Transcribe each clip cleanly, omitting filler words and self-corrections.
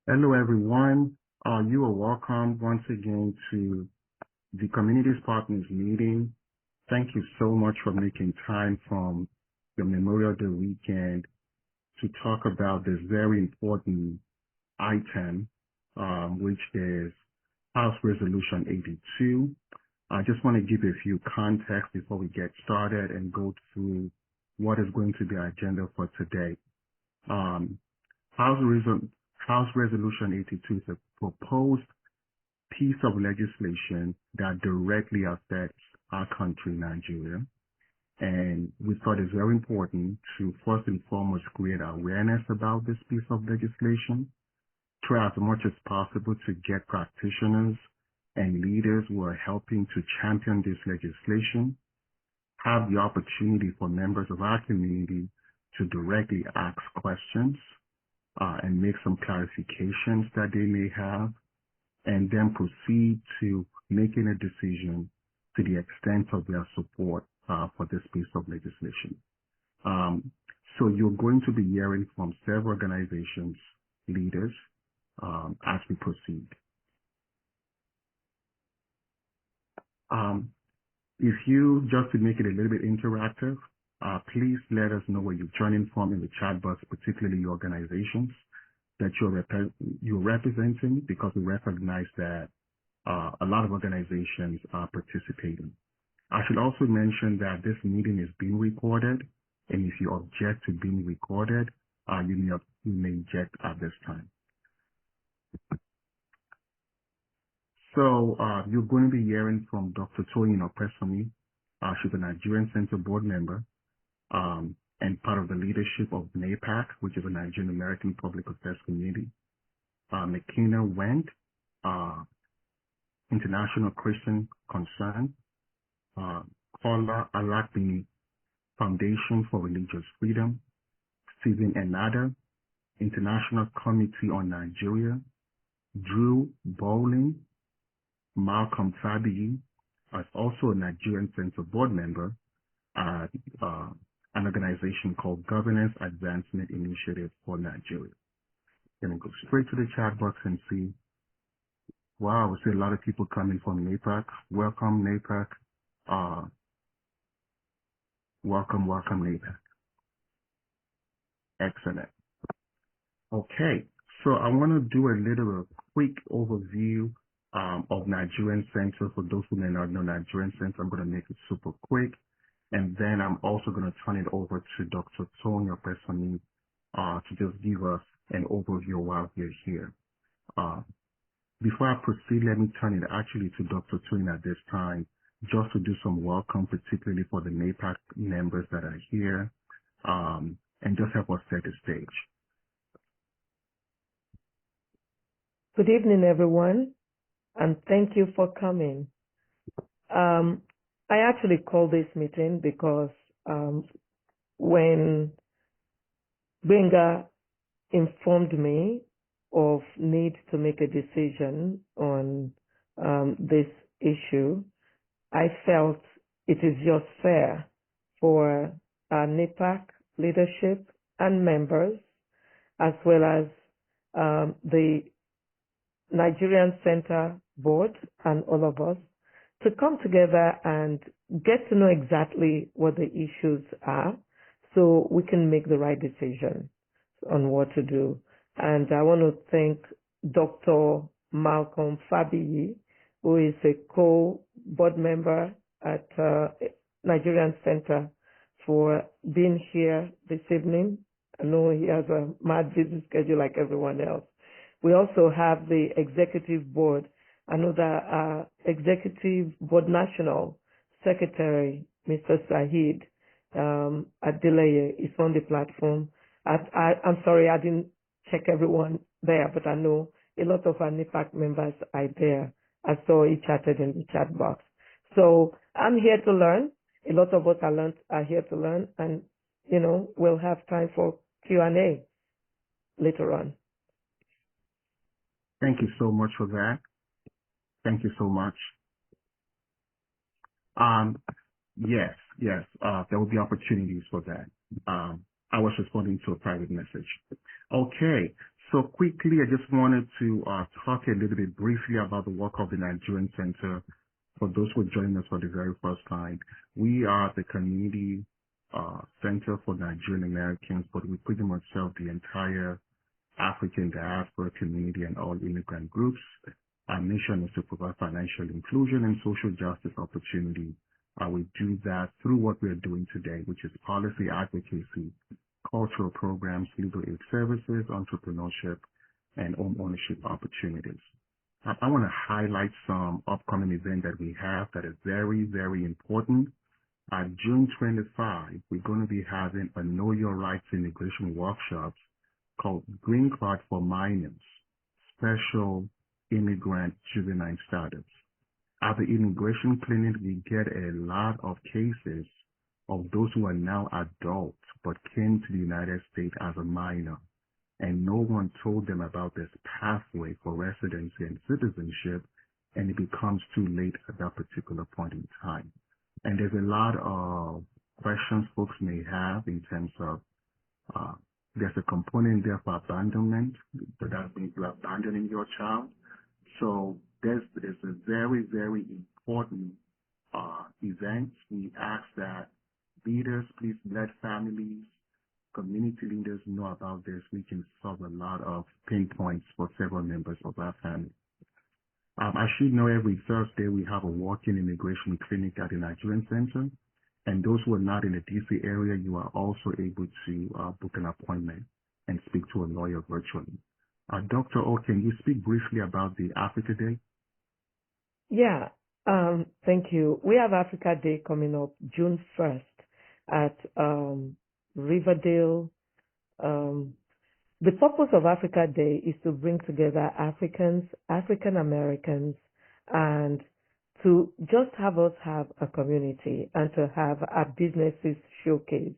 Hello, everyone. You are welcome once again to the Communities Partners meeting. Thank you so much for making time from your Memorial Day weekend to talk about this very important item, which is House Resolution 82. I just want to give you a few context before we get started and go through what is going to be our agenda for today. Um, House, House Resolution 82 is a proposed piece of legislation that directly affects our country, Nigeria. And we thought it's very important to first and foremost create awareness about this piece of legislation, try as much as possible to get practitioners and leaders who are helping to champion this legislation, have the opportunity for members of our community to directly ask questions and make some clarifications that they may have, and then proceed to making a decision to the extent of their support for this piece of legislation. So you're going to be hearing from several organizations, leaders, as we proceed. If you, just to make it a little bit interactive, please let us know where you're joining from in the chat box, particularly your organizations that you're representing, because we recognize that a lot of organizations are participating. I should also mention that this meeting is being recorded, and if you object to being recorded, you may eject at this time. So you're going to be hearing from Dr. Toyin Opesami. She's a Nigerian Center board member and part of the leadership of NAPAC, which is a Nigerian American Public Affairs Community. McKenna Wendt, International Christian Concern. Kola Alakbini, Foundation for Religious Freedom. Stephen Enada, International Committee on Nigeria. Drew Bowling, Malcolm Fabiyi, is also a Nigerian Center board member at an organization called Governance Advancement Initiative for Nigeria. Gonna go straight to the chat box and see. Wow, we see a lot of people coming from NAPAC. Welcome, NAPAC. Welcome, NAPAC. Excellent. Okay, so I want to do a little quick overview of Nigerian Center. For those who may not know Nigerian Center, I'm going to make it super quick. And then I'm also going to turn it over to Dr. Toyin Opesami to just give us an overview while we're here. Before I proceed, let me turn it actually to Dr. Toyin at this time, just to do some welcome, particularly for the NAPAC members that are here, and just help us set the stage. Good evening, everyone, and thank you for coming. I actually called this meeting because when Benga informed me of need to make a decision on this issue, I felt it is just fair for our NAPAC leadership and members, as well as the Nigerian Center Board and all of us, to come together and get to know exactly what the issues are so we can make the right decision on what to do. And I want to thank Dr. Malcolm Fabiyi, who is a co-board member at Nigerian Center, for being here this evening. I know he has a mad busy schedule like everyone else. We also have the executive board. I know that executive board national secretary, Mr. Saheed Adeleye, is on the platform. I'm sorry, I didn't check everyone there, but I know a lot of our NAPAC members are there. I saw he chatted in the chat box. So I'm here to learn. A lot of us are here to learn, and we'll have time for Q&A later on. Thank you so much for that. Thank you so much. Yes, there will be opportunities for that. I was responding to a private message. Okay, So quickly, I just wanted to talk a little bit briefly about the work of the Nigerian Center. For those who are joining us for the very first time, we are the community center for Nigerian Americans, but we pretty much serve the entire African diaspora community and all immigrant groups. Our mission is to provide financial inclusion and social justice opportunity. We do that through what we're doing today, which is policy advocacy, cultural programs, legal aid services, entrepreneurship, and home ownership opportunities. I want to highlight some upcoming events that we have that are very, very important. June 25, we're going to be having a Know Your Rights immigration workshops called Green Card for Minors, Special Immigrant Juvenile Status. At the immigration clinic, we get a lot of cases of those who are now adults but came to the United States as a minor, and no one told them about this pathway for residency and citizenship, and it becomes too late at that particular point in time. And there's a lot of questions folks may have in terms of there's a component there for abandonment, so that means you're abandoning your child. So there's a very, very important event. We ask that leaders, please let families, community leaders know about this. We can solve a lot of pain points for several members of our family. I should know every Thursday we have a walk-in immigration clinic at the Nigerian Center. And those who are not in the DC area, you are also able to book an appointment and speak to a lawyer virtually. Dr. O, can you speak briefly about the Africa Day? Yeah, thank you. We have Africa Day coming up June 1st at Riverdale. The purpose of Africa Day is to bring together Africans, African Americans, and to just have us have a community and to have our businesses showcased.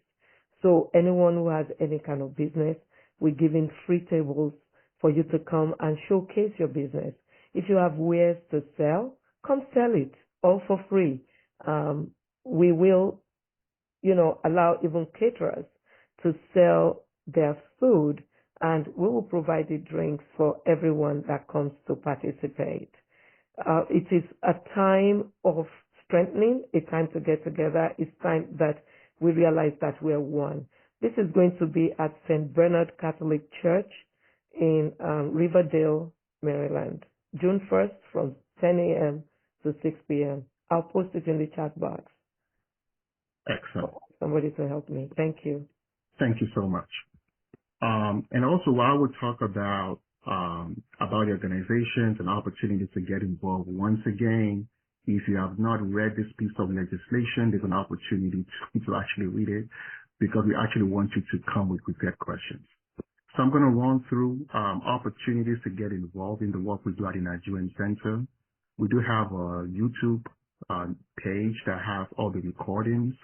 So anyone who has any kind of business, we're giving free tables for you to come and showcase your business. If you have wares to sell, come sell it all for free. We will, allow even caterers to sell their food, and we will provide the drinks for everyone that comes to participate. It is a time of strengthening, a time to get together. It's time that we realize that we're one. This is going to be at St. Bernard Catholic Church in Riverdale, Maryland, June 1st from 10 a.m. to 6 p.m. I'll post it in the chat box. Excellent. Somebody to help me. Thank you. Thank you so much. And also, while we talk about the organizations and opportunities to get involved, once again, if you have not read this piece of legislation, there's an opportunity to actually read it, because we actually want you to come with prepared questions. So I'm going to run through opportunities to get involved in the work we do at the Nigerian Center. We do have a YouTube page that has all the recordings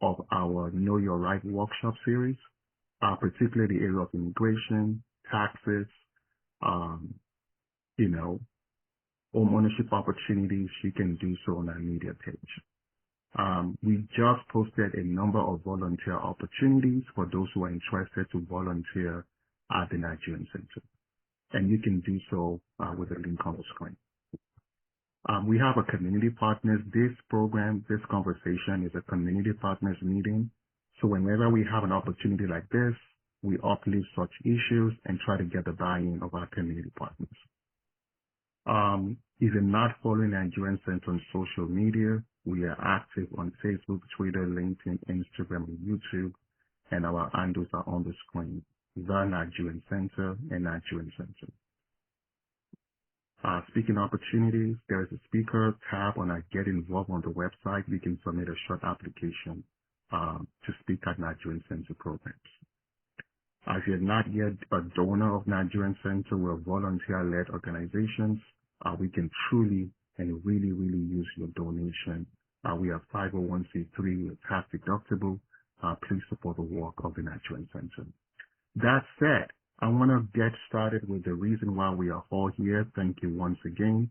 of our Know Your Right workshop series, particularly the area of immigration, taxes, home ownership opportunities. You can do so on our media page. We just posted a number of volunteer opportunities for those who are interested to volunteer at the Nigerian Center. And you can do so with the link on the screen. We have a community partners. This program, this conversation is a community partners meeting. So whenever we have an opportunity like this, we uplift such issues and try to get the buy-in of our community partners. If you're not following Nigerian Center on social media, we are active on Facebook, Twitter, LinkedIn, Instagram, and YouTube, and our handles are on the screen: The Nigerian Center and Nigerian Center. Speaking opportunities, there is a speaker tab on our Get Involved on the website. You can submit a short application to speak at Nigerian Center programs. If you're not yet a donor of Nigerian Center, we're volunteer-led organizations. We can truly and really, really use your donation. We are 501c3, we're tax deductible. Please support the work of the Nigerian Center. That said, I want to get started with the reason why we are all here. Thank you once again.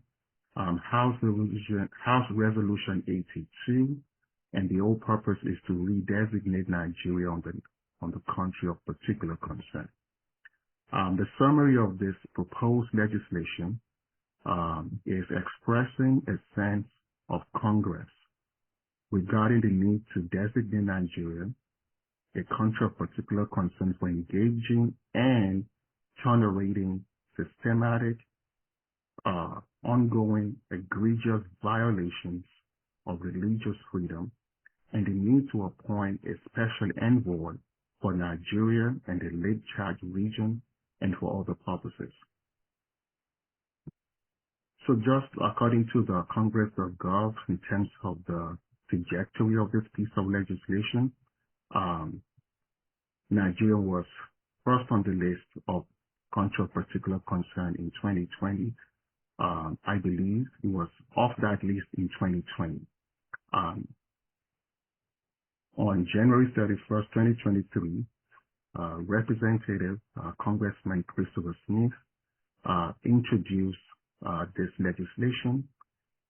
House Resolution 82, and the whole purpose is to redesignate Nigeria on the country of particular concern. The summary of this proposed legislation is expressing a sense of Congress regarding the need to designate Nigeria a country of particular concern for engaging and tolerating systematic, ongoing, egregious violations of religious freedom, and the need to appoint a special envoy for Nigeria and the Lake Chad region and for other purposes. So just according to the Congress.gov, in terms of the trajectory of this piece of legislation, Nigeria was first on the list of country of particular concern in 2020. I believe it was off that list in 2020. On January 31st, 2023, Representative Congressman Christopher Smith introduced this legislation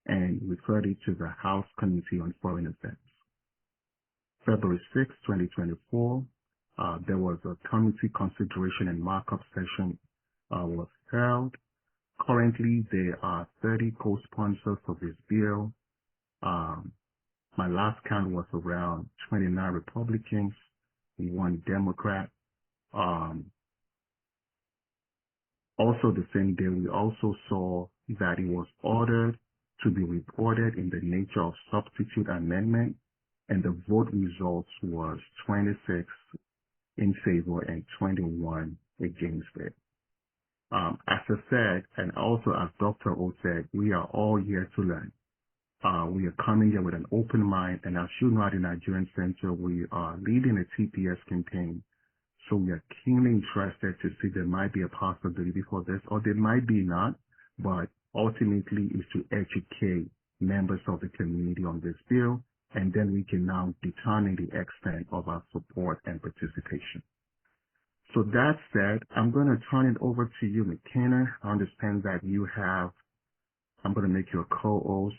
and referred it to the House Committee on Foreign Affairs. February 6, 2024, there was a committee consideration and markup session was held. Currently, there are 30 co-sponsors of this bill. My last count was around 29 Republicans and 1 Democrat. Also the same day, we also saw that it was ordered to be reported in the nature of substitute amendment, and the vote results was 26 in favor and 21 against it. As I said, and also as Dr. O said, we are all here to learn. We are coming here with an open mind, and as you know, at the Nigerian Center, we are leading a TPS campaign. So we are keenly interested to see there might be a possibility for this, or there might be not, but ultimately is to educate members of the community on this bill, and then we can now determine the extent of our support and participation. So that said, I'm going to turn it over to you, McKenna. I understand that I'm going to make you a co-host,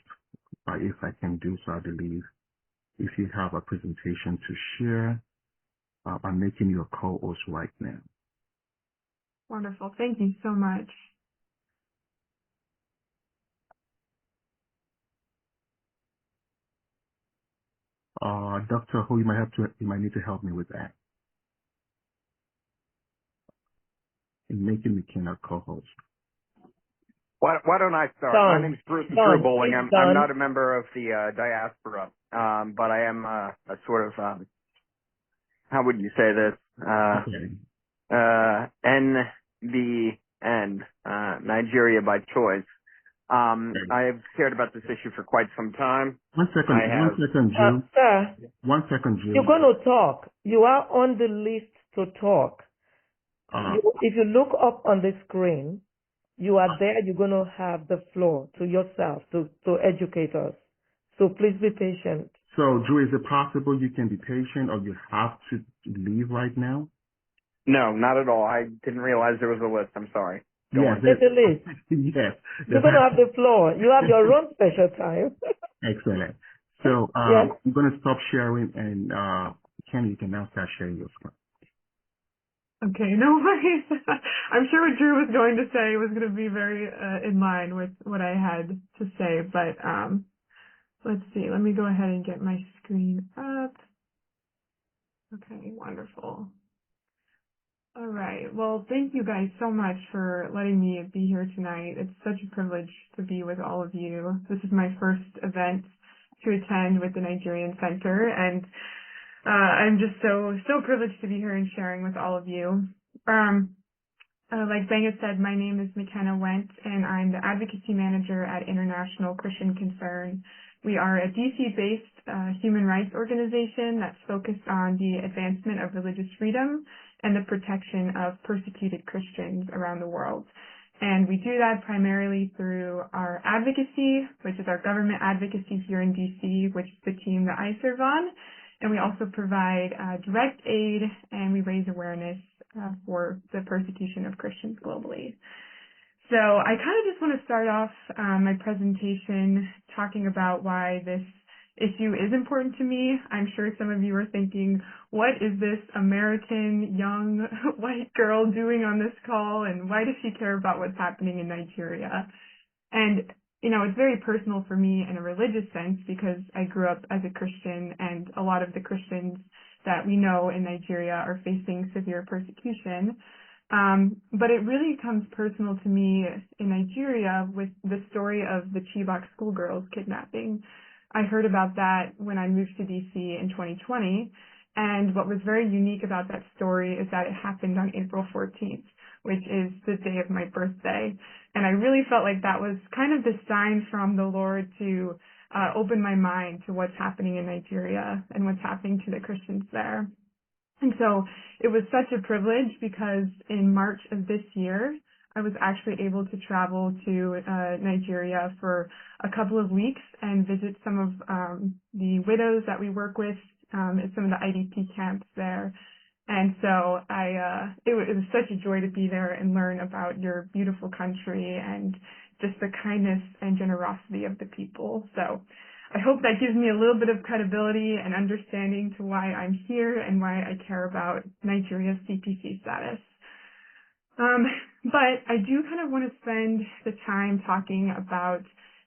if I can do so, I believe. If you have a presentation to share, I'm making you a co-host right now. Wonderful. Thank you so much. Dr. Ho, you might need to help me with that. In making McKenna a co-host. Why don't I start? My name is Drew Bowling. I'm not a member of the diaspora, but I am a sort of, how would you say this? NBN, Nigeria by choice. I have cared about this issue for quite some time. One second, Drew. Sir, 1 second, Drew. you're going to talk. You are on the list to talk. If you look up on the screen, you are there. You're going to have the floor to yourself to educate us. So please be patient. So, Drew, is it possible you can be patient, or you have to leave right now? No, not at all. I didn't realize there was a list. I'm sorry. Yes, there's a list. Yes. You're going to have the floor. You have your own special time. Excellent. So, yes. I'm going to stop sharing, and Ken, you can now start sharing your screen. Okay, no worries. I'm sure what Drew was going to say was going to be very in line with what I had to say, but let's see. Let me go ahead and get my screen up. Okay, wonderful. All right. Well, thank you guys so much for letting me be here tonight. It's such a privilege to be with all of you. This is my first event to attend with the Nigerian Center, and I'm just so privileged to be here and sharing with all of you. Like Banga said, my name is McKenna Went, and I'm the Advocacy Manager at International Christian Concern. We are a DC-based human rights organization that's focused on the advancement of religious freedom and the protection of persecuted Christians around the world. And we do that primarily through our advocacy, which is our government advocacy here in DC, which is the team that I serve on. And we also provide direct aid, and we raise awareness for the persecution of Christians globally. So I kind of just want to start off my presentation talking about why this issue is important to me. I'm sure some of you are thinking, what is this American young white girl doing on this call, and why does she care about what's happening in Nigeria? And, it's very personal for me in a religious sense because I grew up as a Christian, and a lot of the Christians that we know in Nigeria are facing severe persecution. But it really comes personal to me in Nigeria with the story of the Chibok schoolgirls kidnapping. I heard about that when I moved to DC in 2020, and what was very unique about that story is that it happened on April 14th, which is the day of my birthday. And I really felt like that was kind of the sign from the Lord to open my mind to what's happening in Nigeria and what's happening to the Christians there. And so it was such a privilege because in March of this year, I was actually able to travel to Nigeria for a couple of weeks and visit some of the widows that we work with at some of the IDP camps there. And so it was such a joy to be there and learn about your beautiful country and just the kindness and generosity of the people. So I hope that gives me a little bit of credibility and understanding to why I'm here and why I care about Nigeria's CPC status. But I do kind of want to spend the time talking about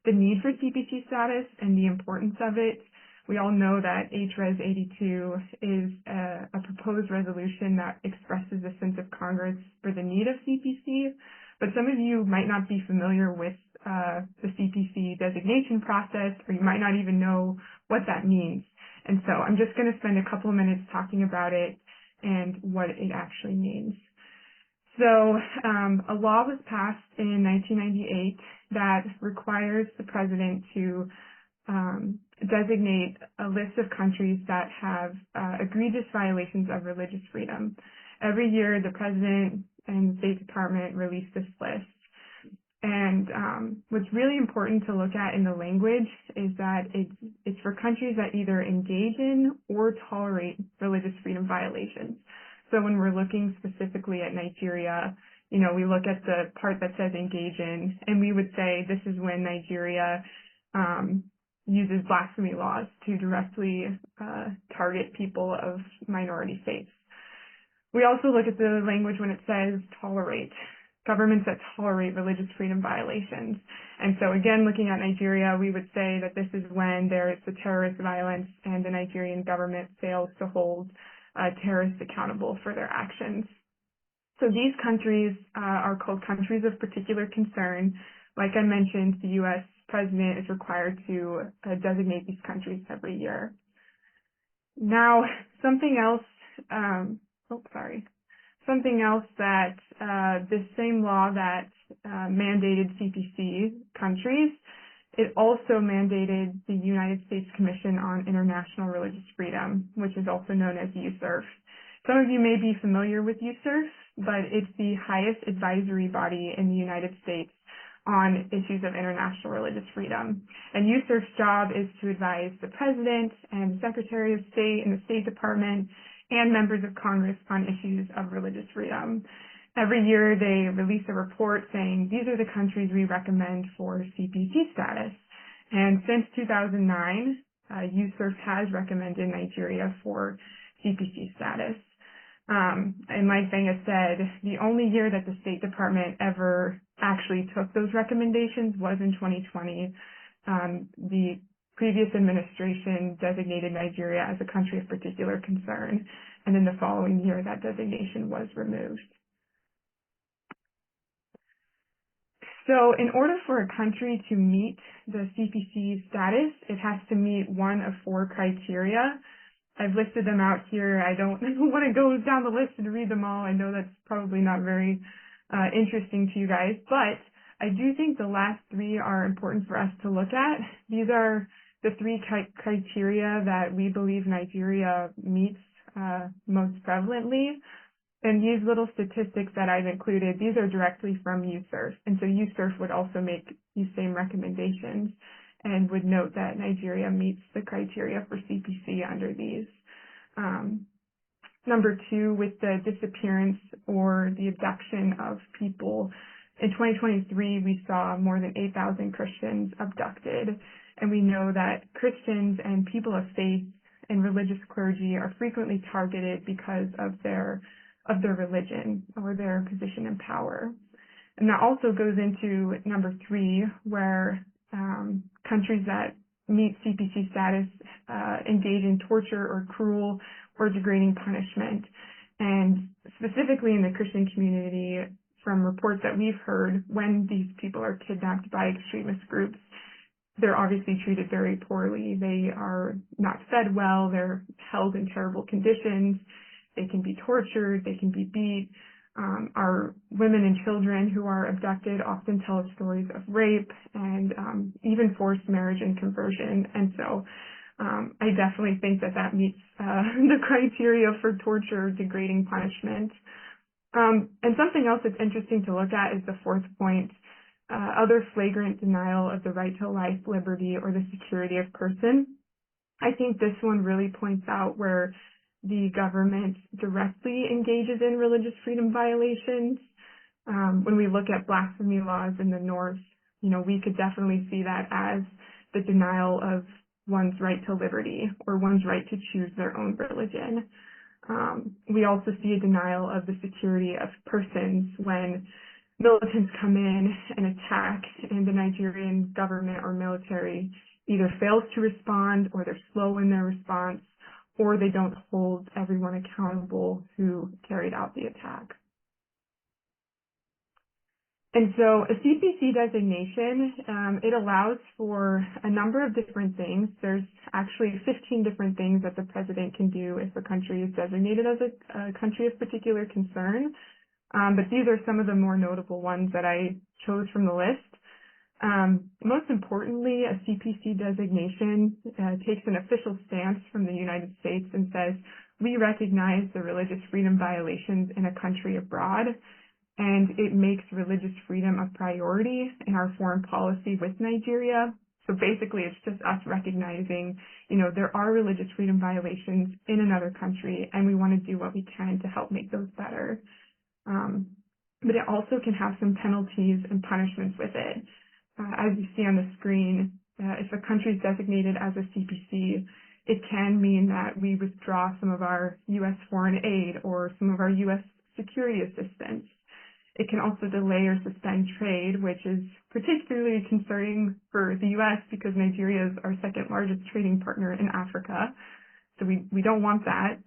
the need for CPC status and the importance of it. We all know that HRES 82 is a proposed resolution that expresses a sense of Congress for the need of CPC, but some of you might not be familiar with the CPC designation process, or you might not even know what that means. And so I'm just going to spend a couple of minutes talking about it and what it actually means. So a law was passed in 1998 that requires the president to designate a list of countries that have egregious violations of religious freedom. Every year, the president and the State Department release this list. And what's really important to look at in the language is that it's for countries that either engage in or tolerate religious freedom violations. So when we're looking specifically at Nigeria, we look at the part that says engage in, and we would say this is when Nigeria uses blasphemy laws to directly target people of minority faiths. We also look at the language when it says tolerate, governments that tolerate religious freedom violations. And so again, looking at Nigeria, we would say that this is when there is the terrorist violence and the Nigerian government fails to hold terrorists accountable for their actions. So these countries are called countries of particular concern. Like I mentioned, the U.S. president is required to designate these countries every year. Now, something else that this same law that mandated CPC countries, it also mandated the United States Commission on International Religious Freedom, which is also known as USCIRF. Some of you may be familiar with USCIRF, but it's the highest advisory body in the United States on issues of international religious freedom. And USCIRF's job is to advise the President and the Secretary of State and the State Department and members of Congress on issues of religious freedom. Every year they release a report saying these are the countries we recommend for CPC status. And since 2009, USCIRF has recommended Nigeria for CPC status. And like Benga said, the only year that the State Department ever actually took those recommendations was in 2020. The previous administration designated Nigeria as a country of particular concern, and in the following year that designation was removed. So in order for a country to meet the CPC status, it has to meet one of 4 criteria. I've listed them out here. I don't want to go down the list and read them all. I know that's probably not very interesting to you guys, but I do think the last 3 are important for us to look at. These are the 3 criteria that we believe Nigeria meets most prevalently. And these little statistics that I've included, these are directly from USCIRF. And so USCIRF would also make these same recommendations and would note that Nigeria meets the criteria for CPC under these. Number 2, with the disappearance or the abduction of people. In 2023, we saw more than 8,000 Christians abducted. And we know that Christians and people of faith and religious clergy are frequently targeted because of their religion or their position in power. And that also goes into number 3, where countries that meet CPC status engage in torture or cruel or degrading punishment. And specifically in the Christian community, from reports that we've heard, when these people are kidnapped by extremist groups, they're obviously treated very poorly. They are not fed well. They're held in terrible conditions. They can be tortured. They can be beat. Our women and children who are abducted often tell us stories of rape and even forced marriage and conversion. And so I definitely think that meets the criteria for torture, degrading punishment. And something else that's interesting to look at is the 4th point, other flagrant denial of the right to life, liberty, or the security of person. I think this one really points out where the government directly engages in religious freedom violations. When we look at blasphemy laws in the North, we could definitely see that as the denial of one's right to liberty or one's right to choose their own religion. We also see a denial of the security of persons when militants come in and attack, and the Nigerian government or military either fails to respond, or they're slow in their response, or they don't hold everyone accountable who carried out the attack. And so a CPC designation, it allows for a number of different things. There's actually 15 different things that the president can do if a country is designated as a country of particular concern. But these are some of the more notable ones that I chose from the list. Most importantly, a CPC designation takes an official stance from the United States and says, we recognize the religious freedom violations in a country abroad, and it makes religious freedom a priority in our foreign policy with Nigeria. So basically, it's just us recognizing, there are religious freedom violations in another country, and we want to do what we can to help make those better. But it also can have some penalties and punishments with it. As you see on the screen, if a country is designated as a CPC, it can mean that we withdraw some of our U.S. foreign aid or some of our U.S. security assistance. It can also delay or suspend trade, which is particularly concerning for the U.S. because Nigeria is our 2nd largest trading partner in Africa. So we don't want that.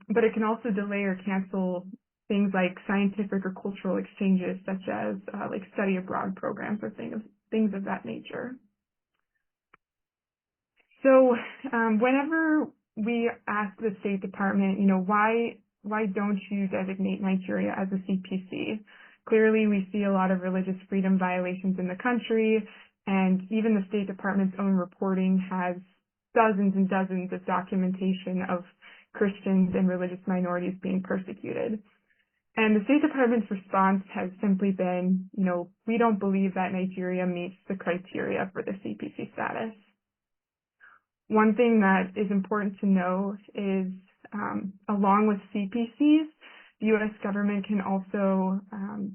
But it can also delay or cancel things like scientific or cultural exchanges, such as like study abroad programs or things of that nature. So whenever we ask the State Department, why don't you designate Nigeria as a CPC? Clearly, we see a lot of religious freedom violations in the country, and even the State Department's own reporting has dozens and dozens of documentation of Christians and religious minorities being persecuted. And the State Department's response has simply been, we don't believe that Nigeria meets the criteria for the CPC status. One thing that is important to know is, along with CPCs, the U.S. government can also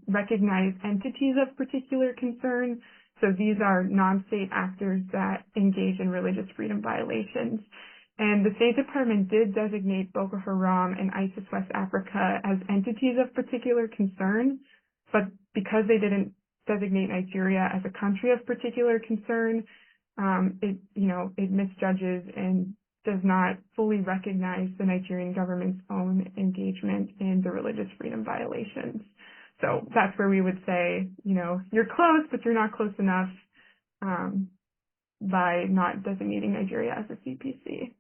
recognize entities of particular concern. So these are non-state actors that engage in religious freedom violations. And the State Department did designate Boko Haram and ISIS West Africa as entities of particular concern, but because they didn't designate Nigeria as a country of particular concern, it misjudges and does not fully recognize the Nigerian government's own engagement in the religious freedom violations. So that's where we would say, you're close, but you're not close enough by not designating Nigeria as a CPC.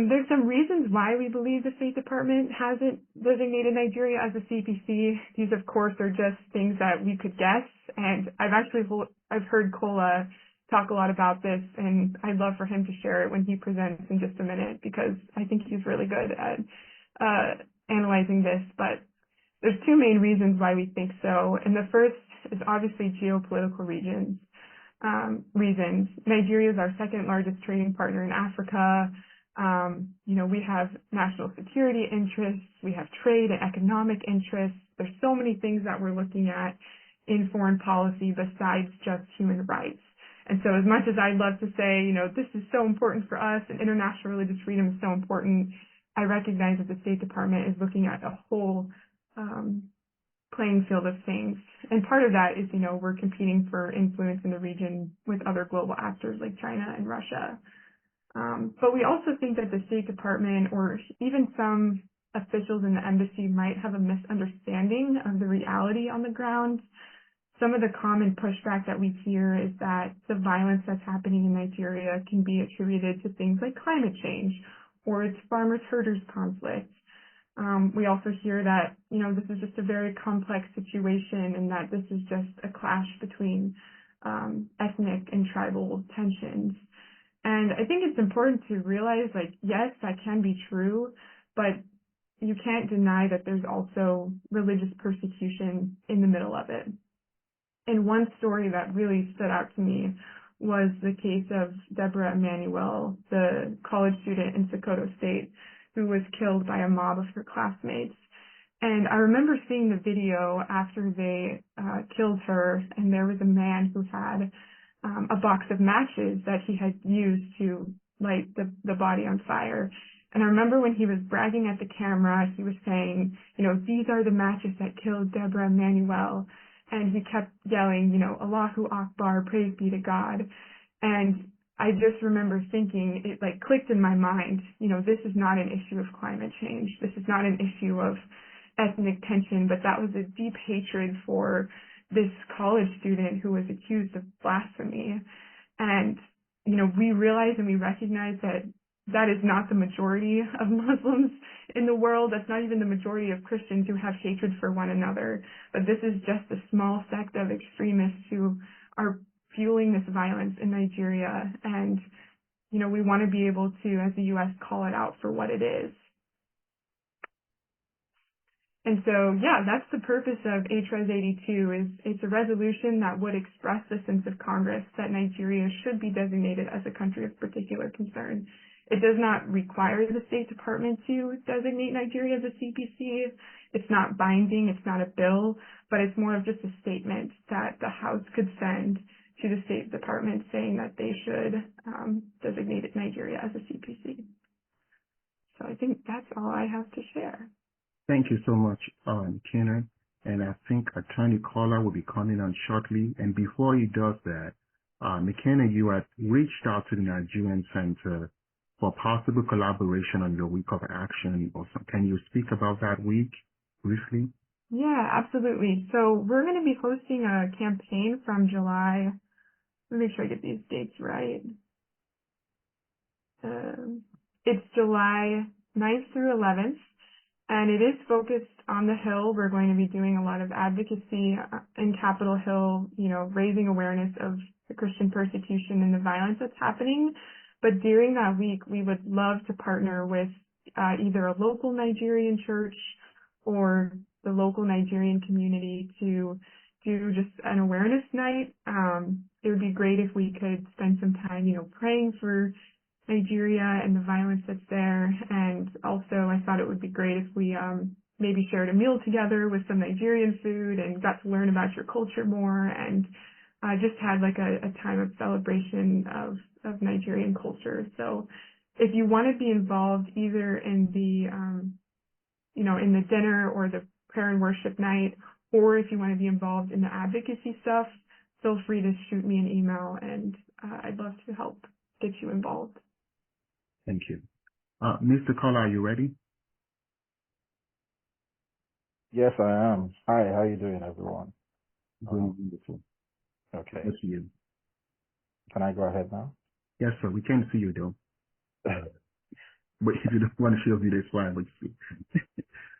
There's some reasons why we believe the State Department hasn't designated Nigeria as a CPC. These, of course, are just things that we could guess, and I've heard Kola talk a lot about this, and I'd love for him to share it when he presents in just a minute, because I think he's really good at analyzing this. But there's 2 main reasons why we think so, and the first is obviously geopolitical reasons. Nigeria is our 2nd largest trading partner in Africa. We have national security interests, we have trade and economic interests. There's so many things that we're looking at in foreign policy besides just human rights. And so as much as I'd love to say, this is so important for us and international religious freedom is so important, I recognize that the State Department is looking at a whole playing field of things. And part of that is, we're competing for influence in the region with other global actors like China and Russia. But we also think that the State Department or even some officials in the embassy might have a misunderstanding of the reality on the ground. Some of the common pushback that we hear is that the violence that's happening in Nigeria can be attributed to things like climate change or it's farmers-herders conflict. We also hear that, this is just a very complex situation and that this is just a clash between ethnic and tribal tensions. And I think it's important to realize, yes, that can be true, but you can't deny that there's also religious persecution in the middle of it. And one story that really stood out to me was the case of Deborah Emanuel, the college student in Sokoto State, who was killed by a mob of her classmates. And I remember seeing the video after they killed her, and there was a man who had a box of matches that he had used to light the body on fire. And I remember when he was bragging at the camera, he was saying, these are the matches that killed Deborah Emanuel. And he kept yelling, Allahu Akbar, praise be to God. And I just remember thinking, it clicked in my mind, this is not an issue of climate change. This is not an issue of ethnic tension, but that was a deep hatred for this college student who was accused of blasphemy. And, we realize and we recognize that that is not the majority of Muslims in the world. That's not even the majority of Christians who have hatred for one another. But this is just a small sect of extremists who are fueling this violence in Nigeria. And, we want to be able to, as the U.S., call it out for what it is. And so, that's the purpose of HRES 82 it's a resolution that would express the sense of Congress that Nigeria should be designated as a country of particular concern. It does not require the State Department to designate Nigeria as a CPC. It's not binding. It's not a bill, but it's more of just a statement that the House could send to the State Department saying that they should designate Nigeria as a CPC. So I think that's all I have to share. Thank you so much, Kenna. And I think Attorney Caller will be coming on shortly. And before he does that, McKenna, you had reached out to the Nigerian Center for possible collaboration on your week of action. Or some, can you speak about that week briefly? Yeah, absolutely. So we're going to be hosting a campaign from July. Let me make sure I get these dates right. It's July 9th through 11th. And it is focused on the Hill. We're going to be doing a lot of advocacy in Capitol Hill, raising awareness of the Christian persecution and the violence that's happening. But during that week, we would love to partner with either a local Nigerian church or the local Nigerian community to do just an awareness night. It would be great if we could spend some time, praying for Nigeria and the violence that's there. And also I thought it would be great if we maybe shared a meal together with some Nigerian food and got to learn about your culture more and just had a time of celebration of Nigerian culture. So if you want to be involved either in the in the dinner or the prayer and worship night, or if you want to be involved in the advocacy stuff, feel free to shoot me an email and I'd love to help get you involved. Thank you. Mr. Caller, are you ready? Yes, I am. Hi, how you doing, everyone? Doing beautiful. Okay. Yes, you. Can I go ahead now? Yes, sir. We can see you, though. But if you don't want to show me, that's fine. But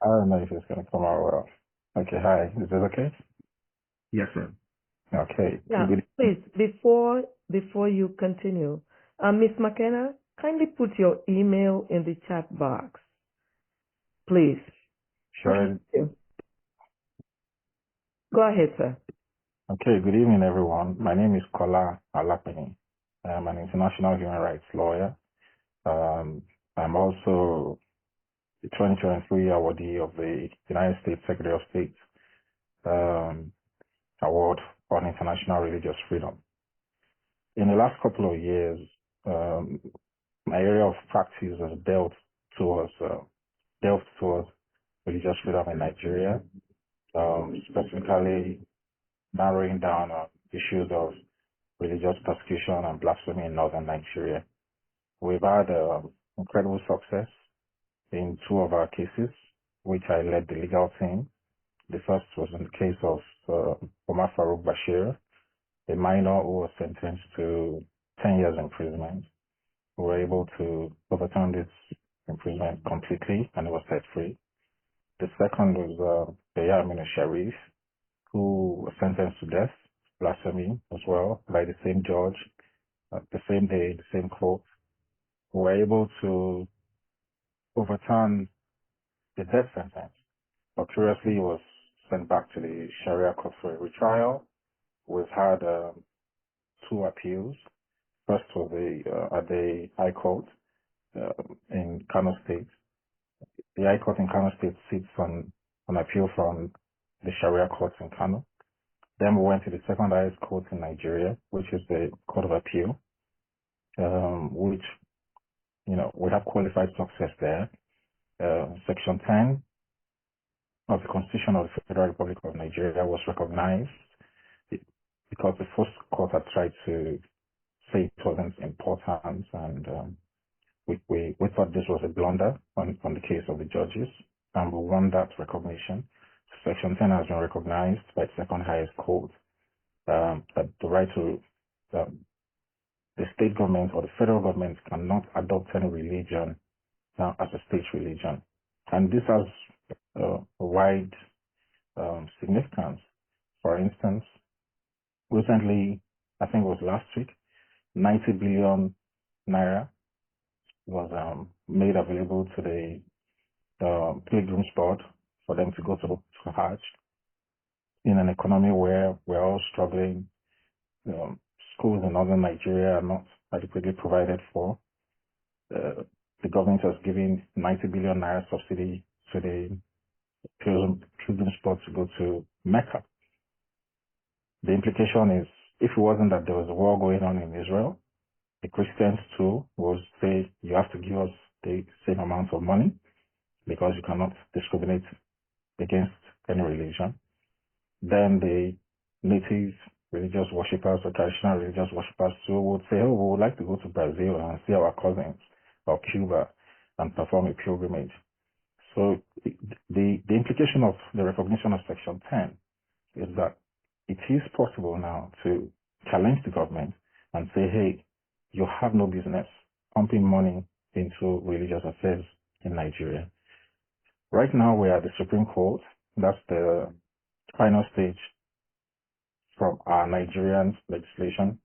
I don't know if it's going to come out well. Okay, hi. Is it okay? Yes, sir. Okay. Yeah, please, before you continue, Ms. McKenna, kindly put your email in the chat box, please. Sure. Thank you. Go ahead, sir. Okay, good evening, everyone. My name is Kola Alapini. I'm an international human rights lawyer. I'm also the 2023 awardee of the United States Secretary of State Award on International Religious Freedom. In the last couple of years, my area of practice has delved towards religious freedom in Nigeria, specifically narrowing down on issues of religious persecution and blasphemy in northern Nigeria. We've had incredible success in two of our cases, which I led the legal team. The first was in the case of Omar Farouk Bashir, a minor who was sentenced to 10 years imprisonment. We were able to overturn this imprisonment completely, and he was set free. The second was Aminu Sharif, who was sentenced to death, blasphemy as well, by the same judge, the same day, the same court. We were able to overturn the death sentence, but curiously he was sent back to the Sharia court for a retrial. We've had two appeals. First was at the High Court in Kano State. The High Court in Kano State sits on an appeal from the Sharia courts in Kano. Then we went to the second highest court in Nigeria, which is the Court of Appeal, which, we have qualified success there. Section 10 of the Constitution of the Federal Republic of Nigeria was recognized because the first court had tried to say it wasn't important, and we thought this was a blunder on the case of the judges, and we won that recognition. Section 10 has been recognized by the second highest court, that the right to the state government or the federal government cannot adopt any religion as a state religion. And this has a wide significance. For instance, recently, I think it was last week, 90 billion naira was made available to the Pilgrims Board for them to go to Hajj in an economy where we're all struggling. Schools in northern Nigeria are not adequately provided for. The government has given 90 billion naira subsidy to the Pilgrims Board to go to Mecca. The implication is, if it wasn't that there was a war going on in Israel, the Christians too will say, you have to give us the same amount of money because you cannot discriminate against any religion. Then the native religious worshippers or traditional religious worshippers too would say, oh, we would like to go to Brazil and see our cousins, or Cuba, and perform a pilgrimage. So the implication of the recognition of Section 10 is that it is possible now to challenge the government and say, hey, you have no business pumping money into religious affairs in Nigeria. Right now, we are at the Supreme Court. That's the final stage from our Nigerian legislation.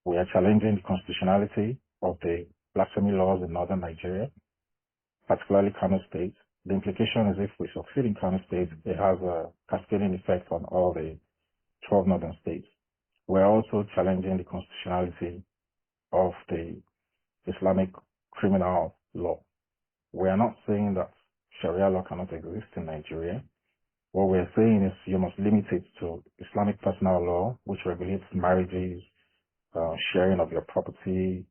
We are challenging the constitutionality of the blasphemy laws in northern Nigeria, particularly Kano State. The implication is if we succeed in Kano State, it has a cascading effect on all the 12 northern states. We're also challenging the constitutionality of the Islamic criminal law. We are not saying that Sharia law cannot exist in Nigeria. What we're saying is you must limit it to Islamic personal law, which regulates marriages, sharing of your property,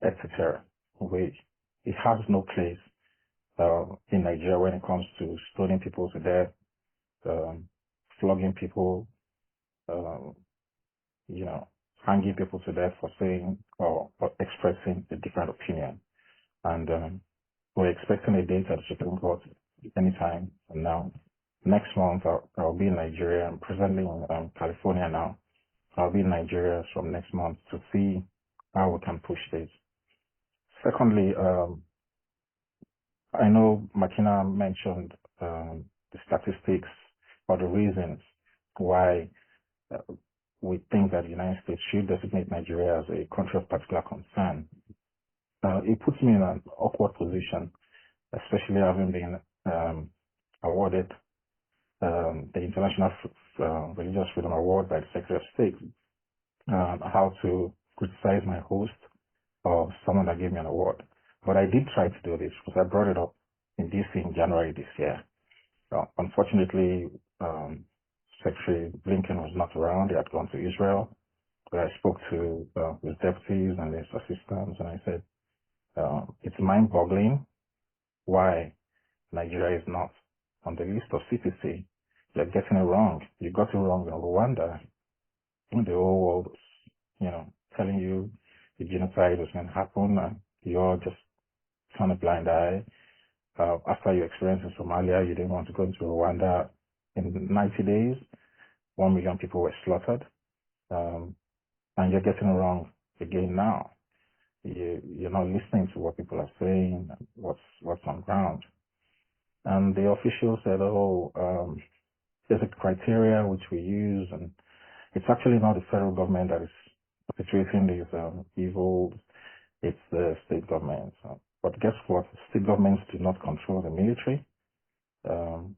etc. It has no place in Nigeria when it comes to stoning people to death, flogging people, hanging people to death for saying or expressing a different opinion. And we're expecting a date at the Supreme Court anytime from now. Next month, I'll be in Nigeria. I'm presently in California now. I'll be in Nigeria from next month to see how we can push this. Secondly, I know Makina mentioned the statistics or the reasons why we think that the United States should designate Nigeria as a country of particular concern. It puts me in an awkward position, especially having been awarded the International Religious Freedom Award by the Secretary of State, how to criticize my host or someone that gave me an award. But I did try to do this because I brought it up in DC in January this year. Unfortunately, Secretary Blinken was not around. He had gone to Israel. But I spoke to his deputies and his assistants, and I said, it's mind-boggling why Nigeria is not on the list of CPC. You're getting it wrong. You got it wrong in Rwanda. When the whole world was, telling you the genocide was going to happen, and you're just turn a blind eye. After your experience in Somalia, you didn't want to go into Rwanda. In 90 days, 1 million people were slaughtered. And you're getting it wrong again now. You're not listening to what people are saying, and what's on ground. And the officials said, there's a criteria which we use, and it's actually not the federal government that is perpetrating these evils, it's the state governments. But guess what? State governments do not control the military.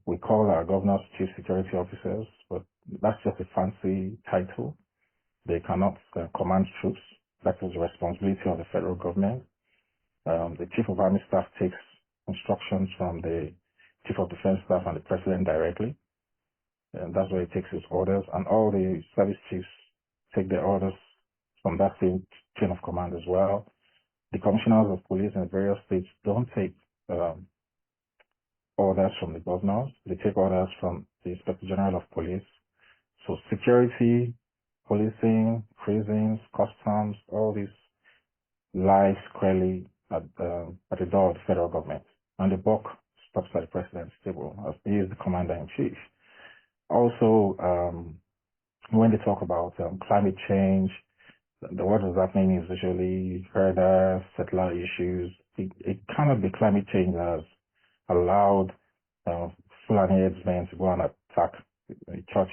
We call our governors chief security officers, but that's just a fancy title. They cannot command troops. That is the responsibility of the federal government. The chief of army staff takes instructions from the chief of defense staff and the president directly. And that's where he takes his orders. And all the service chiefs take their orders from that same chain of command as well. The commissioners of police in various states don't take orders from the governors. They take orders from the Inspector General of Police. So security, policing, prisons, customs, all these lie squarely at the door of the federal government. And the buck stops at the president's table, as he is the commander-in-chief. Also, when they talk about climate change, what does that mean is usually herder, settler issues. It cannot be climate change that has allowed Fulani herdsmen to go and attack church